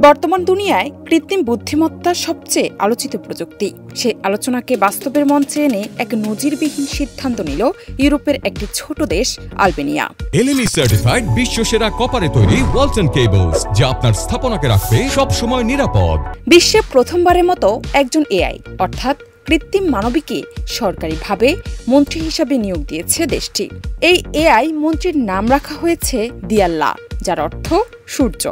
বর্তমান দুনিয়ায় কৃত্রিম বুদ্ধিমত্তা সবচেয়ে আলোচিত প্রযুক্তি। সেই আলোচনাকে বাস্তবের মঞ্চে এনে এক নজিরবিহীন সিদ্ধান্ত নিল ইউরোপের একটি ছোট দেশ আলবেনিয়া। এলএমই সার্টিফাইড বিশ্বসেরা কপারে তৈরি ওয়ালটন কেবলস, যা আপনার স্থাপনাকে রাখবে সব সময় নিরাপদ। বিশ্বে প্রথমবারের মতো একজন এআই অর্থাৎ কৃত্রিম মানবীকে সরকারিভাবে মন্ত্রী হিসাবে নিয়োগ দিয়েছে দেশটি। এই এআই মন্ত্রীর নাম রাখা হয়েছে দিয়াল্লা, যার অর্থ সূর্য।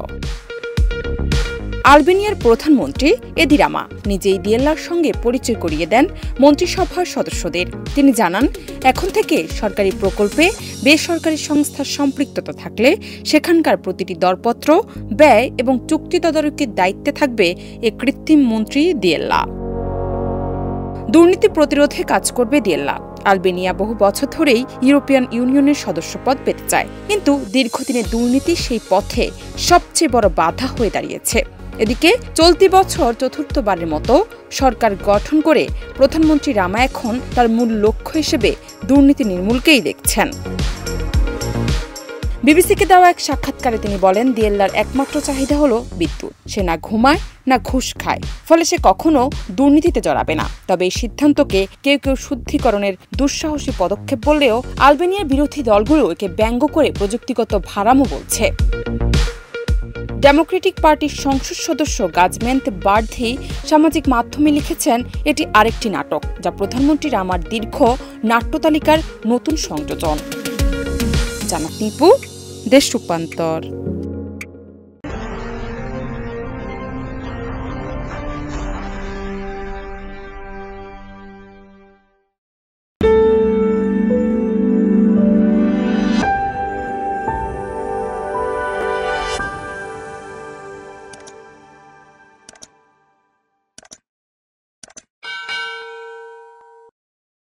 আলবেনিয়ার প্রধানমন্ত্রী এদি রামা নিজেই দিয়াল্লার সঙ্গে পরিচয় করিয়ে দেন মন্ত্রিসভার সদস্যদের। তিনি জানান, এখন থেকে সরকারি প্রকল্পে বেসরকারি সংস্থার সম্পৃক্ততা থাকলে সেখানকার প্রতিটি দরপত্র, ব্যয় এবং চুক্তি তদারকির দায়িত্বে থাকবে এ কৃত্রিম মন্ত্রী দিয়াল্লা। দুর্নীতি প্রতিরোধে কাজ করবে দিয়াল্লা। আলবেনিয়া বহু বছর ধরেই ইউরোপিয়ান ইউনিয়নের সদস্যপদ পেতে চায়, কিন্তু দীর্ঘদিনের দুর্নীতি সেই পথে সবচেয়ে বড় বাধা হয়ে দাঁড়িয়েছে। এদিকে চলতি বছর চতুর্থবারের মতো সরকার গঠন করে প্রধানমন্ত্রী রামা এখন তার মূল লক্ষ্য হিসেবে দুর্নীতি নির্মূলকেই দেখছেন। বিবিসিকে দেওয়া এক সাক্ষাৎকারে তিনি বলেন, দিয়াল্লার একমাত্র চাহিদা হলো বিদ্যুৎ। সে না ঘুমায় না ঘুষ খায়, ফলে সে কখনো দুর্নীতিতে জড়াবে না। তবে এই সিদ্ধান্তকে কেউ কেউ শুদ্ধিকরণের দুঃসাহসী পদক্ষেপ বললেও আলবেনিয়ার বিরোধী দলগুলো একে ব্যঙ্গ করে প্রযুক্তিগত ভাড়ামো বলছে। ডেমোক্রেটিক পার্টির সংসদ সদস্য গাজমেন্ট বার্ধি সামাজিক মাধ্যমে লিখেছেন, এটি আরেকটি নাটক, যা প্রধানমন্ত্রী রামার দীর্ঘ নাট্যতালিকার নতুন সংযোজন। জানাত নিপু, দেশ রূপান্তর।